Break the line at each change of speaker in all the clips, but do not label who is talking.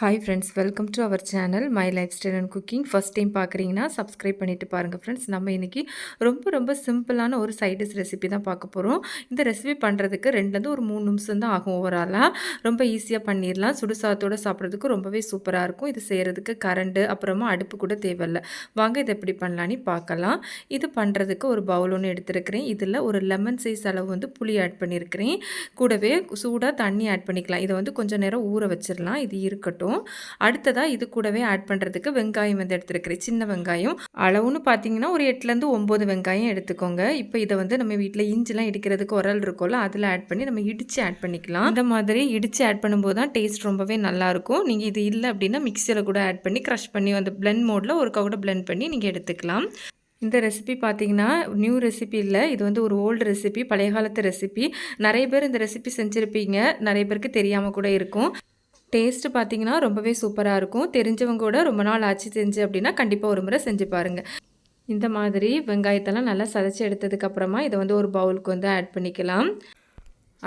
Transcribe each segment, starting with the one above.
Hi friends, welcome to our channel my lifestyle and cooking. First time பார்க்குறீங்கன்னா subscribe பண்ணிவிட்டு பாருங்கள் friends. நம்ம இன்றைக்கி ரொம்ப சிம்பிளான ஒரு சைட் டிஷ் ரெசிபி தான் பார்க்க போகிறோம். இந்த ரெசிபி பண்ணுறதுக்கு 2லேருந்து ஒரு 3 நிமிஷம் தான் ஆகும். ஓவராலாக ரொம்ப ஈஸியாக பண்ணிடலாம். சுடுசாதத்தோடு சாப்பிட்றதுக்கு ரொம்பவே சூப்பராக இருக்கும். இது செய்கிறதுக்கு கரண்டு அப்புறமா அடுப்பு கூட தேவையில்லை. வாங்க இதை எப்படி பண்ணலான்னு பார்க்கலாம். இது பண்ணுறதுக்கு ஒரு பவுல் ஒன்று எடுத்துருக்கிறேன். இதில் ஒரு லெமன் சைஸ் அளவு வந்து புளி ஆட் பண்ணியிருக்கிறேன். கூடவே சூடாக தண்ணி ஆட் பண்ணிக்கலாம். இதை வந்து கொஞ்சம் நேரம் ஊற வச்சிடலாம். இது இருக்கட்டும். அடுத்ததாக இது கூடவே ஆட் பண்ணுறதுக்கு வெங்காயம் வந்து எடுத்துருக்கிறேன். சின்ன வெங்காயம் அளவுன்னு பார்த்தீங்கன்னா ஒரு 8லேருந்து 9 வெங்காயம் எடுத்துக்கோங்க. இப்போ இதை வந்து நம்ம வீட்டில் இஞ்சிலாம் இடிக்கிறதுக்கு உரல் இருக்கும்ல, அதில் ஆட் பண்ணி நம்ம இடித்து ஆட் பண்ணிக்கலாம். இந்த மாதிரி இடித்து ஆட் பண்ணும்போது தான் டேஸ்ட் ரொம்பவே நல்லாயிருக்கும். நீங்கள் இது இல்லை அப்படின்னா மிக்சியில் கூட ஆட் பண்ணி க்ரஷ் பண்ணி அந்த பிளெண்ட் மோடில் ஒரு கூட பிளெண்ட் பண்ணி நீங்கள் எடுத்துக்கலாம். இந்த ரெசிபி பார்த்தீங்கன்னா நியூ ரெசிபி இல்லை, இது வந்து ஒரு ஓல்டு ரெசிபி, பழைய காலத்து ரெசிபி. நிறைய பேர் இந்த ரெசிபி செஞ்சுருப்பீங்க, நிறைய பேருக்கு தெரியாமல் கூட இருக்கும். டேஸ்ட்டு பார்த்தீங்கன்னா ரொம்பவே சூப்பராக இருக்கும். தெரிஞ்சவங்க கூட ரொம்ப நாள் ஆச்சு செஞ்சு அப்படின்னா கண்டிப்பாக ஒரு முறை செஞ்சு பாருங்கள். இந்த மாதிரி வெங்காயத்தெல்லாம் நல்லா சதைச்சி எடுத்ததுக்கப்புறமா இதை வந்து ஒரு பவுலுக்கு வந்து ஆட் பண்ணிக்கலாம்.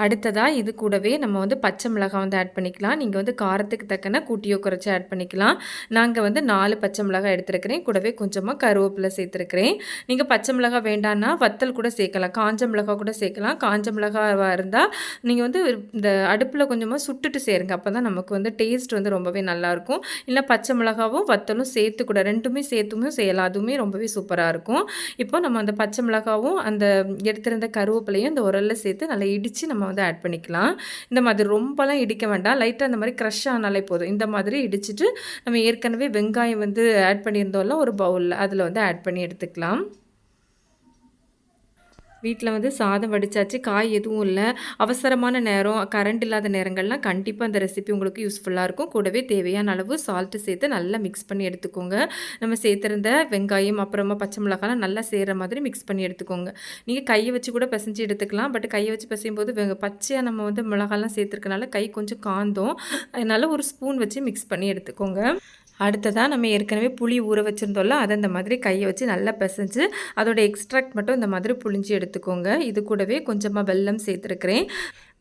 அடுத்ததாக இது கூடவே நம்ம வந்து பச்சை மிளகாய் வந்து ஆட் பண்ணிக்கலாம். நீங்கள் வந்து காரத்துக்கு தக்கன கூட்டியோ குறைச்சி ஆட் பண்ணிக்கலாம். நாங்கள் வந்து 4 பச்சை மிளகாய் எடுத்துருக்கிறேன். கூடவே கொஞ்சமாக கருவேப்பிலை சேர்த்துருக்கிறேன். நீங்கள் பச்சை மிளகாய் வேண்டான்னா வத்தல் கூட சேர்க்கலாம், காஞ்ச மிளகாய் கூட சேர்க்கலாம். காஞ்ச மிளகாவாக இருந்தால் நீங்கள் வந்து இந்த அடுப்பில் கொஞ்சமாக சுட்டுட்டு சேருங்க. அப்போ தான் நமக்கு வந்து டேஸ்ட் வந்து ரொம்பவே நல்லாயிருக்கும். இல்லை பச்சை மிளகாவும் வத்தலும் சேர்த்து கூட ரெண்டுமே சேர்த்துமே செய்யலாம், அதுவுமே ரொம்பவே சூப்பராக இருக்கும். இப்போ நம்ம அந்த பச்சை மிளகாவும் அந்த எடுத்திருந்த கருவேப்பிலையும் இந்த உரலில் சேர்த்து நல்லா இடித்து நம்ம வந்து ஆட் பண்ணிக்கலாம். இந்த மாதிரி ரொம்பலாம் இடிக்க வேண்டாம், லைட்டாக அந்த மாதிரி க்ரஷ் ஆனாலே போதும். இந்த மாதிரி இடிச்சிட்டு நம்ம ஏற்கனவே வெங்காயம் வந்து ஆட் பண்ணியிருந்தோம்ல ஒரு பவுலில், அதில் வந்து ஆட் பண்ணி எடுத்துக்கலாம். வீட்டில் வந்து சாதம் வடித்தாச்சு, காய் எதுவும் இல்லை, அவசரமான நேரம், கரண்ட் இல்லாத நேரங்கள்லாம் கண்டிப்பாக இந்த ரெசிபி உங்களுக்கு யூஸ்ஃபுல்லாக இருக்கும். கூடவே தேவையான அளவு சால்ட்டு சேர்த்து நல்லா மிக்ஸ் பண்ணி எடுத்துக்கோங்க. நம்ம சேர்த்துருந்த வெங்காயம் அப்புறமா பச்சை மிளகாலாம் நல்லா சேர்கிற மாதிரி மிக்ஸ் பண்ணி எடுத்துக்கோங்க. நீங்கள் கையை வச்சு கூட பிசைஞ்சு எடுத்துக்கலாம். பட் கையை வச்சு பிசையும் போது பச்சையாக நம்ம வந்து மிளகாலாம் சேர்த்துருக்கனால கை கொஞ்சம் காந்தோம். அதனால் ஒரு ஸ்பூன் வச்சு மிக்ஸ் பண்ணி எடுத்துக்கோங்க. அடுத்ததாக நம்ம ஏற்கனவே புளி ஊற வச்சுருந்தோம்ல, அதை இந்த மாதிரி கையை வச்சு நல்லா பிசைஞ்சு அதோட எக்ஸ்ட்ராக்ட் மட்டும் இந்த மாதிரி புளிஞ்சு எடுத்துக்கோங்க. இது கூடவே கொஞ்சமாக வெல்லம் சேர்த்துருக்கிறேன்.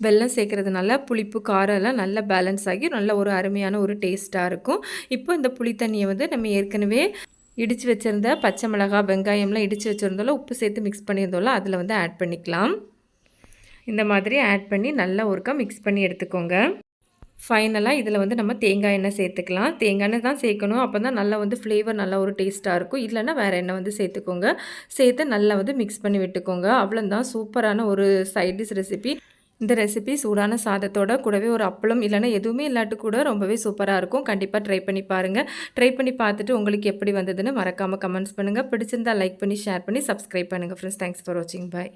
வெல்லம் சேர்க்குறதுனால புளிப்பு காரம் எல்லாம் நல்லா பேலன்ஸ் ஆகி நல்ல ஒரு அருமையான ஒரு டேஸ்ட்டாக இருக்கும். இப்போ இந்த புளி தண்ணியை வந்து நம்ம ஏற்கனவே இடித்து வச்சுருந்த பச்சை மிளகாய் வெங்காயம்லாம் இடித்து வச்சுருந்தோம்ல, உப்பு சேர்த்து மிக்ஸ் பண்ணியிருந்தோம்ல, அதில் வந்து ஆட் பண்ணிக்கலாம். இந்த மாதிரி ஆட் பண்ணி நல்லா ஒருக்கா மிக்ஸ் பண்ணி எடுத்துக்கோங்க. ஃபைனலாக இதில் வந்து நம்ம தேங்காய் எண்ணெய் சேர்த்துக்கலாம். தேங்காய் எண்ணெய் தான் சேர்க்கணும், அப்போ தான் நல்லா வந்து ஃப்ளேவர் நல்லா ஒரு டேஸ்ட்டாக இருக்கும். இல்லைன்னா வேறு எண்ணெய் வந்து சேர்த்துக்கோங்க. சேர்த்து நல்லா வந்து மிக்ஸ் பண்ணி விட்டுக்கோங்க. அவ்வளோதான், சூப்பரான ஒரு சைட் டிஷ் ரெசிபி. இந்த ரெசிபி சூடான சாதத்தோட கூடவே ஒரு அப்பளம் இல்லைனா எதுவுமே இல்லாட்டு கூட ரொம்பவே சூப்பராக இருக்கும். கண்டிப்பாக ட்ரை பண்ணி பாருங்கள். ட்ரை பண்ணி பார்த்துட்டு உங்களுக்கு எப்படி வந்ததுன்னு மறக்காமல் கமெண்ட்ஸ் பண்ணுங்கள். பிடிச்சிருந்தால் லைக் பண்ணி ஷேர் பண்ணி சப்ஸ்கிரைப் பண்ணுங்கள் ஃப்ரெண்ட்ஸ். தேங்க்ஸ் ஃபார் வாட்சிங். பாய்.